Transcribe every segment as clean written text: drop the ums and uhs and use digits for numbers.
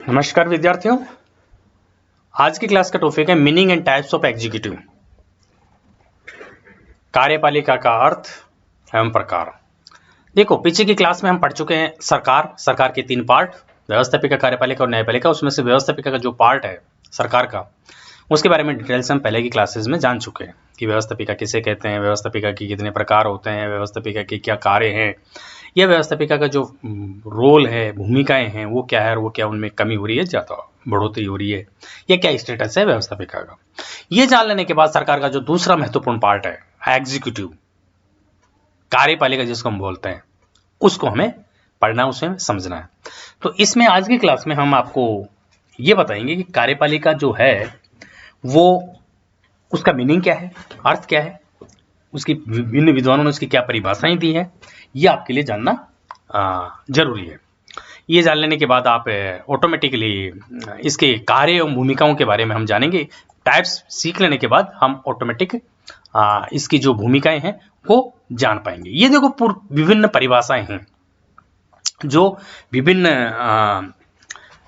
नमस्कार विद्यार्थियों, आज की क्लास का टॉपिक है meaning and types of executive. कार्यपालिका का अर्थ एवं प्रकार। देखो, पीछे की क्लास में हम पढ़ चुके हैं सरकार के तीन पार्ट, व्यवस्थापिका, कार्यपालिका और न्यायपालिका। उसमें से व्यवस्थापिका का जो पार्ट है सरकार का, उसके बारे में डिटेल से हम पहले की क्लासेस में जान चुके हैं कि व्यवस्थापिका किसे कहते हैं, व्यवस्थापिका के कितने प्रकार होते हैं, व्यवस्थापिका के क्या कार्य हैं, यह व्यवस्थापिका का जो रोल है, भूमिकाएं हैं, वो क्या है और वो क्या उनमें कमी हो रही है, ज़्यादा बढ़ोतरी हो रही है, यह क्या स्टेटस है व्यवस्थापिका का। ये जान लेने के बाद सरकार का जो दूसरा महत्वपूर्ण पार्ट है एग्जीक्यूटिव, कार्यपालिका जिसको हम बोलते हैं, उसको हमें पढ़ना, उसे समझना है। तो इसमें आज की क्लास में हम आपको ये बताएंगे कि कार्यपालिका जो है वो, उसका मीनिंग क्या है, अर्थ क्या है, उसकी विभिन्न विद्वानों ने उसकी क्या परिभाषाएं दी है, ये आपके लिए जानना जरूरी है। ये जान लेने के बाद आप ऑटोमेटिकली इसके कार्य एवं भूमिकाओं के बारे में हम जानेंगे। टाइप्स सीख लेने के बाद हम ऑटोमेटिक इसकी जो भूमिकाएं हैं वो जान पाएंगे। ये देखो, विभिन्न परिभाषाएं हैं जो विभिन्न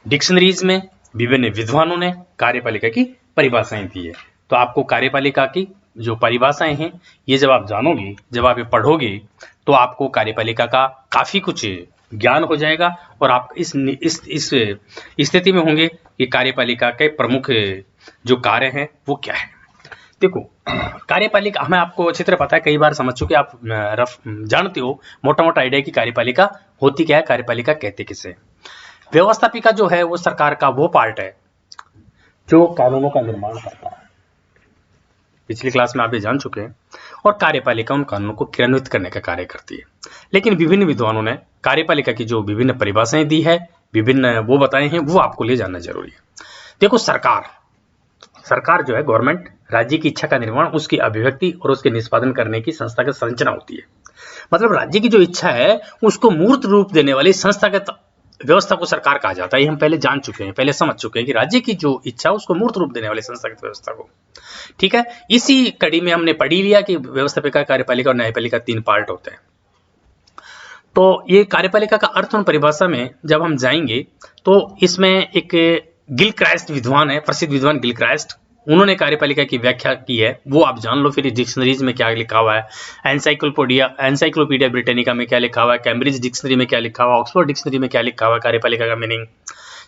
डिक्शनरीज में विभिन्न विद्वानों ने कार्यपालिका की परिभाषाएं दी है। तो आपको कार्यपालिका की जो परिभाषाएं हैं, ये जब आप जानोगे, जब आप ये पढ़ोगे, तो आपको कार्यपालिका का काफी कुछ ज्ञान हो जाएगा और आप इस स्थिति में होंगे कि कार्यपालिका के प्रमुख जो कार्य हैं वो क्या है। देखो, कार्यपालिका हमें, आपको अच्छी तरह पता है, कई बार समझ चुके, आप जानते हो मोटा मोटा आइडिया की कार्यपालिका होती क्या है, कार्यपालिका कहते किसे। व्यवस्थापिका जो है वो सरकार का वो पार्ट है जो कानूनों का निर्माण करता है, पिछली क्लास में आप ये जान चुके हैं। और कार्यपालिका उन कानूनों को क्रियान्वित करने का कार्य करती है। लेकिन विभिन्न विद्वानों ने कार्यपालिका की जो विभिन्न परिभाषाएं दी है, विभिन्न वो बताए हैं, वो आपको लिए जानना जरूरी है। देखो, सरकार जो है, गवर्नमेंट, राज्य की इच्छा का निर्माण, उसकी अभिव्यक्ति और उसके निष्पादन करने की संस्था की संरचना होती है। मतलब राज्य की जो इच्छा है उसको मूर्त रूप देने वाली संस्थागत व्यवस्था को सरकार कहा जाता है। ये हम पहले जान चुके हैं, पहले समझ चुके हैं कि राज्य की जो इच्छा उसको मूर्त रूप देने वाली संस्थागत व्यवस्था को। ठीक है, इसी कड़ी में हमने पढ़ लिया कि व्यवस्थापिका, कार्यपालिका और न्यायपालिका तीन पार्ट होते हैं। तो ये कार्यपालिका का अर्थ और परिभाषा में जब हम जाएंगे तो इसमें एक गिलक्राइस्ट विद्वान है, प्रसिद्ध विद्वान गिलक्राइस्ट, उन्होंने कार्यपालिका की व्याख्या की है, वो आप जान लो। फिर डिक्शनरीज में क्या लिखा हुआ है, एनसाइक्लोपीडिया ब्रिटानिका में क्या लिखा हुआ है, कैम्ब्रिज डिक्शनरी में क्या लिखा हुआ है, ऑक्सफोर्ड डिक्शनरी में क्या लिखा हुआ है कार्यपालिका का मीनिंग,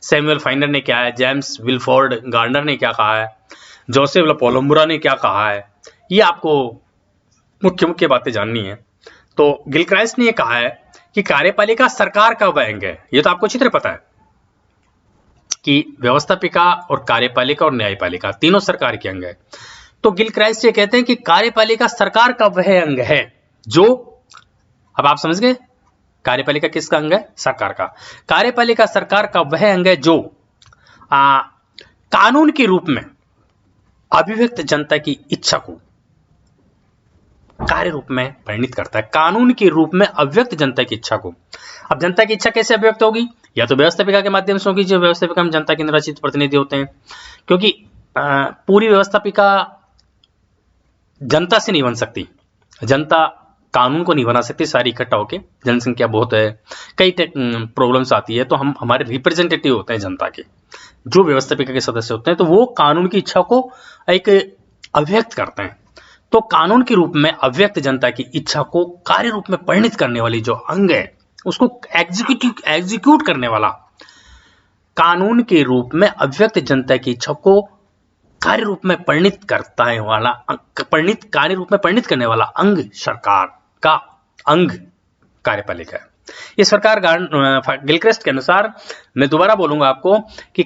सैमुअल फाइनर ने क्या है, जेम्स विलफोर्ड गार्डनर ने क्या कहा है, जोसेफ लपोलोम्बुरा ने क्या कहा है, ये आपको मुख्य मुख्य बातें जाननी है। तो गिलक्राइस्ट ने ये कहा है कि कार्यपालिका सरकार का वह अंग है। ये तो आपको अच्छी तरह पता है कि व्यवस्थापिका और कार्यपालिका और न्यायपालिका तीनों सरकार के अंग है। तो गिलक्राइस्ट ये कहते हैं कि कार्यपालिका सरकार का वह अंग है जो, अब आप समझ गए, कार्यपालिका किसका अंग है, सरकार का। कार्यपालिका सरकार का वह अंग है जो कानून के रूप में अभिव्यक्त जनता की इच्छा को कार्य रूप में परिणित करता है। कानून के रूप में अव्यक्त जनता की इच्छा को। अब जनता की इच्छा कैसे अभिव्यक्त होगी, या तो व्यवस्थापिका के माध्यम से होगी, जो व्यवस्थापिका में जनता के निर्वाचित प्रतिनिधि होते हैं, क्योंकि पूरी व्यवस्थापिका जनता से नहीं बन सकती, जनता कानून को नहीं बना सकती सारी इकट्ठा होके, जनसंख्या बहुत है, कई प्रॉब्लम्स आती है, तो हम, हमारे रिप्रेजेंटेटिव होते हैं जनता के, जो व्यवस्थापिका के सदस्य होते हैं, तो वो कानून की इच्छा को एक अभिव्यक्त करते हैं। तो कानून के रूप में अव्यक्त जनता की इच्छा को कार्य रूप में परिणित करने वाली जो अंग है, उसको एग्जीक्यूट करने वाला, कानून के रूप में अव्यक्त जनता की इच्छा को कार्य रूप में परिणित करता है वाला, कार्य रूप में परिणित करने वाला अंग सरकार का अंग कार्यपालिका है। इस प्रकार गिलक्राइस्ट के अनुसार, मैं दोबारा बोलूंगा आपको, कि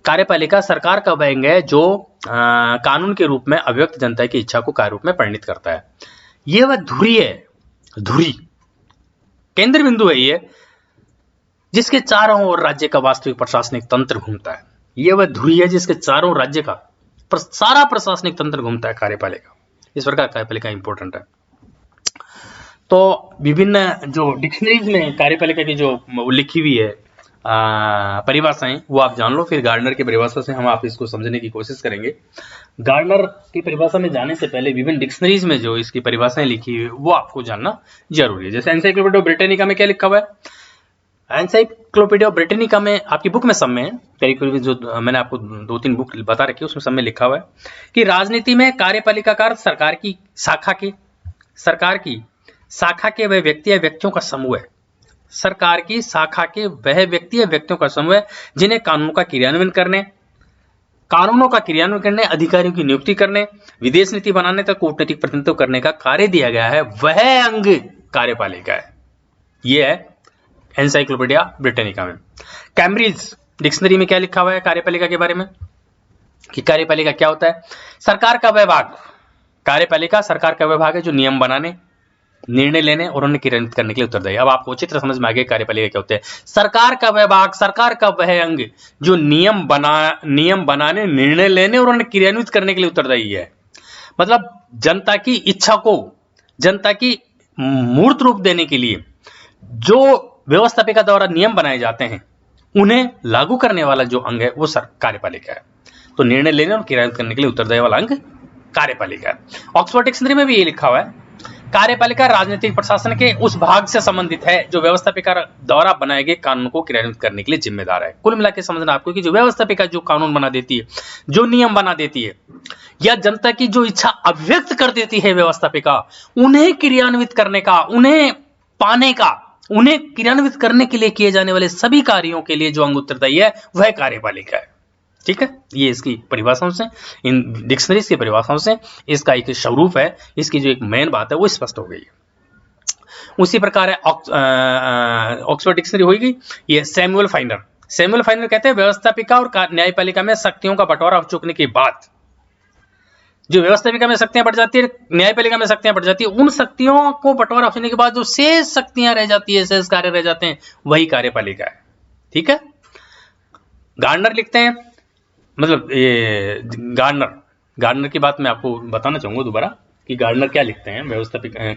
कार्यपालिका सरकार का वह अंग है जो कानून के रूप में अव्यक्त जनता की इच्छा को कार्य रूप में परिणित करता है। यह वह धुरी है, धुरी केंद्र बिंदु है ये, जिसके चारों ओर राज्य का वास्तविक प्रशासनिक तंत्र घूमता है। यह वह धुरी है जिसके चारों राज्य का सारा प्रशासनिक तंत्र घूमता है कार्यपालिका। इस प्रकार कार्यपालिका इंपॉर्टेंट है। तो विभिन्न जो डिक्शनरीज में कार्यपालिका की जो लिखी हुई है परिभाषाएं, वो आप जान लो। फिर गार्डनर की परिभाषा से हम आप इसको समझने की कोशिश करेंगे। गार्डनर की परिभाषा में जाने से पहले विभिन्न डिक्शनरीज में जो इसकी परिभाषाएं लिखी हुई है वो आपको जानना जरूरी है। जैसे एनसाइक्लोपीडिया ब्रिटानिका में क्या लिखा हुआ है, एनसाइक्लोपीडिया ब्रिटानिका में आपकी बुक में सब में करीब करीब जो मैंने आपको 2-3 बुक बता रखी है उसमें सब में लिखा हुआ है कि राजनीति में कार्यपालिका का सरकार की शाखा के वह व्यक्ति या व्यक्तियों का समूह है। सरकार की शाखा के वह व्यक्ति या व्यक्तियों का समूह है जिन्हें कानूनों का क्रियान्वयन करने, अधिकारियों की नियुक्ति करने, विदेश नीति बनाने तक कूटनीतिक प्रतिनिधित्व करने का कार्य दिया गया है, वह अंग कार्यपालिका है। यह है एनसाइक्लोपीडिया ब्रिटानिका में। कैम्ब्रिज डिक्शनरी में क्या लिखा हुआ है कार्यपालिका के बारे में कि कार्यपालिका क्या होता है? सरकार का विभाग। कार्यपालिका सरकार का विभाग है जो नियम बनाने, निर्णय लेने और उन्हें क्रियान्वित करने के लिए उत्तरदायी। अब आपको चित्र समझ में आ गया कार्यपालिका क्या होते हैं। सरकार का विभाग, सरकार का वह अंग जो नियम बनाने, निर्णय लेने और उन्हें क्रियान्वित करने के लिए उत्तरदायी है। मतलब जनता की इच्छा को, जनता की मूर्त रूप देने के लिए जो व्यवस्थापिका द्वारा नियम बनाए जाते हैं उन्हें लागू करने वाला जो अंग है वो कार्यपालिका है। तो निर्णय लेने और क्रियान्वित करने के लिए उत्तरदायी वाला अंग कार्यपालिका है। ऑक्सफोर्ड डिक्शनरी में भी ये लिखा हुआ है, कार्यपालिका राजनीतिक प्रशासन के उस भाग से संबंधित है जो व्यवस्थापिका द्वारा बनाए गए कानून को क्रियान्वित करने के लिए जिम्मेदार है। कुल मिलाकर समझना आपको कि जो व्यवस्थापिका जो कानून बना देती है, जो नियम बना देती है या जनता की जो इच्छा अभिव्यक्त कर देती है व्यवस्थापिका, उन्हें क्रियान्वित करने का, उन्हें पाने का, उन्हें क्रियान्वित करने के लिए किए जाने वाले सभी कार्यों के लिए जो अंग उत्तरदायी है वह कार्यपालिका है। ठीक है, ये इसकी परिभाषाओं से, इन डिक्शनरीज की परिभाषाओं से इसका एक स्वरूप है, इसकी जो एक मेन बात है वो स्पष्ट हो गई है। उसी प्रकार है ऑक्सफोर्ड डिक्शनरी होगी ये सैमुअल फाइनर कहते हैं व्यवस्थापिका और न्यायपालिका में शक्तियों का बंटवारा हो चुकने के बाद जो व्यवस्थापिका में शक्तियां बढ़ जाती है, न्यायपालिका में शक्तियां बढ़ जाती है, उन शक्तियों को बंटवारा होने के बाद जो शेष शक्तियां रह जाती है, शेष कार्य रह जाते हैं, वही कार्यपालिका है। ठीक है, गार्डनर लिखते हैं, मतलब ये गार्डनर की बात मैं आपको बताना चाहूंगा दोबारा कि गार्डनर क्या लिखते हैं व्यवस्थापिका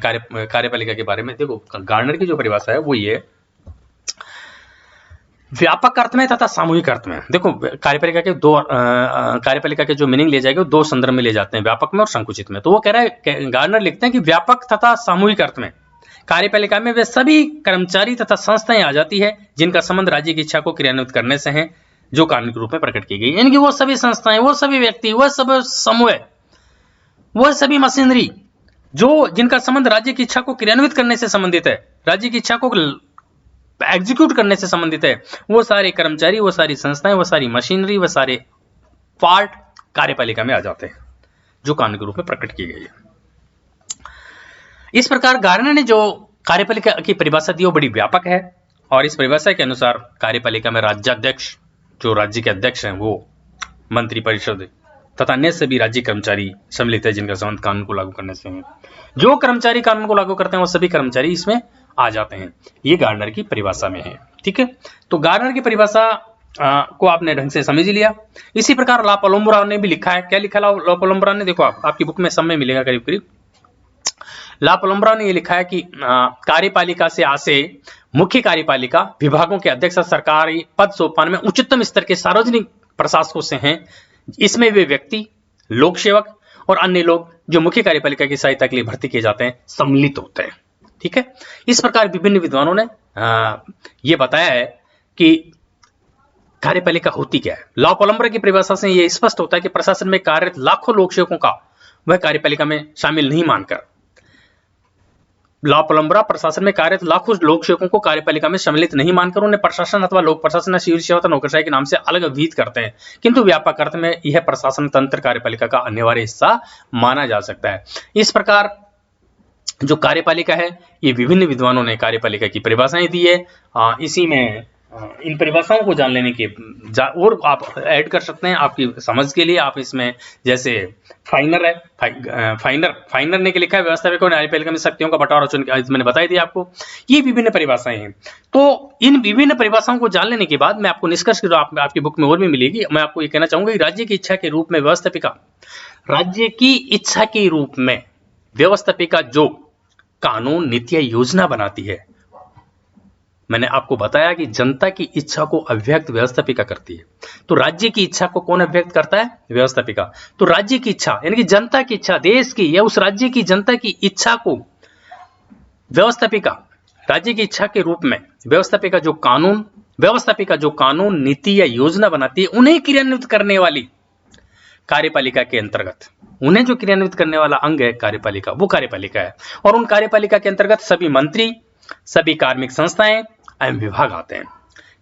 कार्यपालिका के बारे में। देखो गार्डनर की जो परिभाषा है वो ये व्यापक अर्थ में तथा सामूहिक अर्थ में। देखो कार्यपालिका के जो मीनिंग ले जाएंगे वो दो संदर्भ में ले जाते हैं, व्यापक में और संकुचित में। तो वो कह रहा है, गार्डनर लिखते हैं कि व्यापक तथा सामूहिक अर्थ में कार्यपालिका में वे सभी कर्मचारी तथा संस्थाएं आ जाती है जिनका संबंध राज्य की इच्छा को क्रियान्वित करने से है, जो कानून के रूप में प्रकट की गई। यानी कि वो सभी संस्थाएं, वो सभी व्यक्ति, वो सब समूह, वो सभी मशीनरी जो जिनका संबंध राज्य की इच्छा को क्रियान्वित करने से संबंधित है, राज्य की इच्छा को एग्जीक्यूट करने से संबंधित है, वो सारे कर्मचारी, वो सारी संस्थाएं, वो सारी मशीनरी, वो सारे पार्ट कार्यपालिका में आ जाते हैं जो कानून के रूप में प्रकट की गई है। इस प्रकार गार्डनर ने जो कार्यपालिका की परिभाषा दी वो बड़ी व्यापक है और इस परिभाषा के अनुसार कार्यपालिका में राज्याध्यक्ष, जो राज्य के अध्यक्ष हैं, वो मंत्रिपरिषद तथा अन्य सभी राज्य कर्मचारी सम्मिलित है जिनका संबंध कानून को लागू करने से है। जो कर्मचारी कानून को लागू करते हैं वो सभी कर्मचारी इसमें आ जाते हैं। ये गार्डनर की परिभाषा में है। ठीक है, तो गार्डनर की परिभाषा को आपने ढंग से समझ लिया। इसी प्रकार ला कोलंबो ने भी लिखा है। क्या लिखा ला कोलंबो ने? देखो आपकी बुक में समय मिलेगा करीब करीब। ला कोलंबो ने ये लिखा है कि कार्यपालिका से आशय मुख्य कार्यपालिका विभागों के अध्यक्ष सरकारी पद सोपान में उच्चतम स्तर के सार्वजनिक प्रशासकों से हैं। इसमें वे व्यक्ति, लोक सेवक और अन्य लोग जो मुख्य कार्यपालिका की सहायता के लिए भर्ती किए जाते हैं सम्मिलित होते हैं। ठीक है, इस प्रकार विभिन्न विद्वानों ने यह बताया है कि कार्यपालिका होती क्या है। लॉ कोलंबो की परिभाषा से यह स्पष्ट होता है कि प्रशासन में कार्यरत लाखों लोक सेवकों का वह कार्यपालिका में शामिल नहीं मानकर, लॉ कोलंबो प्रशासन में कार्यरत लाखों लोक सेवकों को कार्यपालिका में सम्मिलित नहीं मानकर उन्हें प्रशासन अथवा लोक प्रशासन, सिविल सेवा तथा नौकरशाही के नाम से अलग अभिहित करते हैं, किंतु व्यापक अर्थ में यह प्रशासन तंत्र कार्यपालिका का अनिवार्य हिस्सा माना जा सकता है। इस प्रकार जो कार्यपालिका है, ये विभिन्न विद्वानों ने कार्यपालिका की परिभाषाएं दी है। इसी में इन परिभाषाओं को जान लेने के और आप ऐड कर सकते हैं आपकी समझ के लिए। आप इसमें जैसे फाइनर है, फाइनर ने लिखा है व्यवस्थापिका और न्यायपालिका में शक्तियों का बंटवारा चुन, मैंने बताई थी आपको। ये विभिन्न परिभाषाएं हैं। तो इन विभिन्न परिभाषाओं को जान लेने के बाद मैं आपको निष्कर्ष की आपकी बुक में और भी मिलेगी। मैं आपको ये कहना चाहूंगा कि राज्य की इच्छा के रूप में व्यवस्थापिका, राज्य की इच्छा के रूप में व्यवस्थापिका जो कानून, नीतियां, योजना बनाती है, मैंने आपको बताया कि जनता की इच्छा को अभिव्यक्त व्यवस्थापिका करती है। तो राज्य की इच्छा को कौन अभिव्यक्त करता है? व्यवस्थापिका। तो राज्य की इच्छा यानी कि जनता की इच्छा, देश की या उस राज्य की जनता की इच्छा को व्यवस्थापिका राज्य की इच्छा के रूप में व्यवस्थापिका जो कानून नीति या योजना बनाती है उन्हें क्रियान्वित करने वाली कार्यपालिका के अंतर्गत, उन्हें जो क्रियान्वित करने वाला अंग है कार्यपालिका, वो कार्यपालिका है। और उन कार्यपालिका के अंतर्गत सभी मंत्री, सभी कार्मिक संस्थाएं एवं विभाग आते हैं।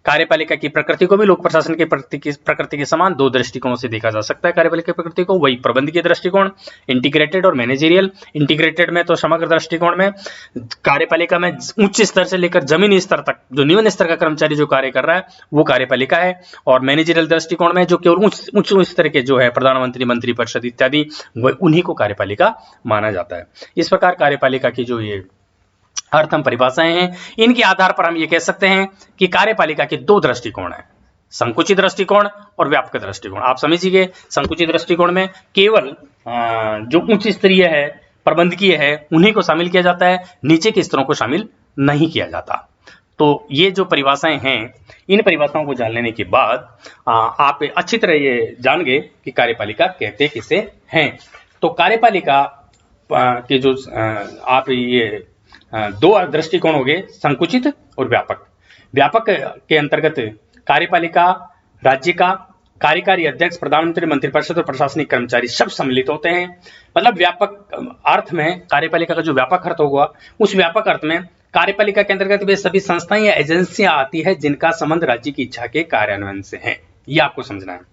कार्यपालिका की प्रकृति को भी लोक प्रशासन की प्रकृति के समान दो दृष्टिकोणों से देखा जा सकता है। कार्यपालिका की प्रकृति को वही प्रबंधकीय दृष्टिकोण, इंटीग्रेटेड और मैनेजरियल। इंटीग्रेटेड में तो समग्र दृष्टिकोण में कार्यपालिका में उच्च स्तर से लेकर जमीनी स्तर तक जो निम्न स्तर का कर्मचारी जो कार्य कर रहा है वो कार्यपालिका है। और मैनेजरियल दृष्टिकोण में जो केवल उच्च स्तर के जो है प्रधानमंत्री, मंत्री परिषद इत्यादि, उन्हीं को कार्यपालिका माना जाता है। इस प्रकार कार्यपालिका की जो ये अर्थ हम परिभाषाएं हैं, इनके आधार पर हम ये कह सकते हैं कि कार्यपालिका के दो दृष्टिकोण हैं, संकुचित दृष्टिकोण और व्यापक दृष्टिकोण। आप समझिए, संकुचित दृष्टिकोण में केवल जो उच्च स्तरीय है, प्रबंधकीय है, उन्हीं को शामिल किया जाता है, नीचे के स्तरों को शामिल नहीं किया जाता। तो ये जो परिभाषाएं हैं, इन परिभाषाओं को जान लेने के बाद आप अच्छी तरह ये जान गए कि कार्यपालिका कहते किसे हैं। तो कार्यपालिका के जो आप ये दो दृष्टिकोण हो गए, संकुचित और व्यापक। व्यापक के अंतर्गत कार्यपालिका, राज्य का कार्यकारी अध्यक्ष, प्रधानमंत्री, मंत्रिपरिषद और प्रशासनिक कर्मचारी सब सम्मिलित होते हैं। मतलब व्यापक अर्थ में कार्यपालिका का जो व्यापक अर्थ होगा, उस व्यापक अर्थ में कार्यपालिका के अंतर्गत वे सभी संस्थाएं या एजेंसियां आती है जिनका संबंध राज्य की इच्छा के कार्यान्वयन से है। ये आपको समझना है।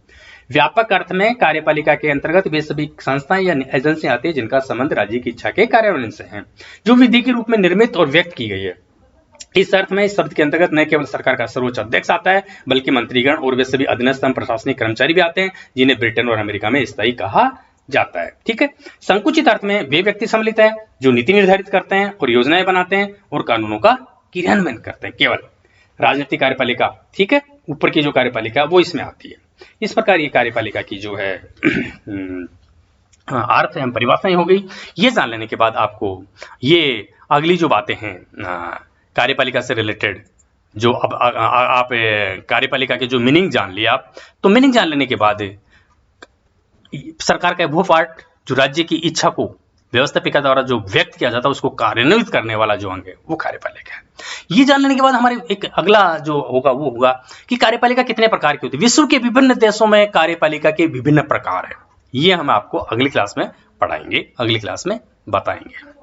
व्यापक अर्थ में कार्यपालिका के अंतर्गत वे सभी संस्थाएं या एजेंसियां आती है जिनका संबंध राज्य की इच्छा के कार्यान्वयन से है, जो विधि के रूप में निर्मित और व्यक्त की गई है। इस अर्थ में इस शब्द के अंतर्गत न केवल सरकार का सर्वोच्च अध्यक्ष आता है, बल्कि मंत्रीगण और वे सभी अधीनस्थ प्रशासनिक कर्मचारी भी आते हैं, जिन्हें ब्रिटेन और अमेरिका में स्थायी कहा जाता है। ठीक है। संकुचित अर्थ में वे व्यक्ति सम्मिलित है जो नीति निर्धारित करते हैं और योजनाएं बनाते हैं और कानूनों का क्रियान्वयन करते हैं। केवल राजनीतिक कार्यपालिका, ठीक है, ऊपर की जो कार्यपालिका वो इसमें आती है। इस प्रकार ये कार्यपालिका की जो है अर्थ एवं परिभाषाएं हो गई। ये जान लेने के बाद आपको ये अगली जो बातें हैं कार्यपालिका से रिलेटेड, जो अब आप कार्यपालिका के जो मीनिंग जान लिया आप, तो मीनिंग जान लेने के बाद सरकार का वो पार्ट जो राज्य की इच्छा को व्यवस्थापिका द्वारा जो व्यक्त किया जाता है उसको कार्यान्वित करने वाला जो अंग है वो कार्यपालिका है। ये जान लेने के बाद हमारे एक अगला जो होगा वो होगा कि कार्यपालिका कितने प्रकार की होती है। विश्व के विभिन्न देशों में कार्यपालिका के विभिन्न प्रकार है। ये हम आपको अगली क्लास में पढ़ाएंगे, अगली क्लास में बताएंगे।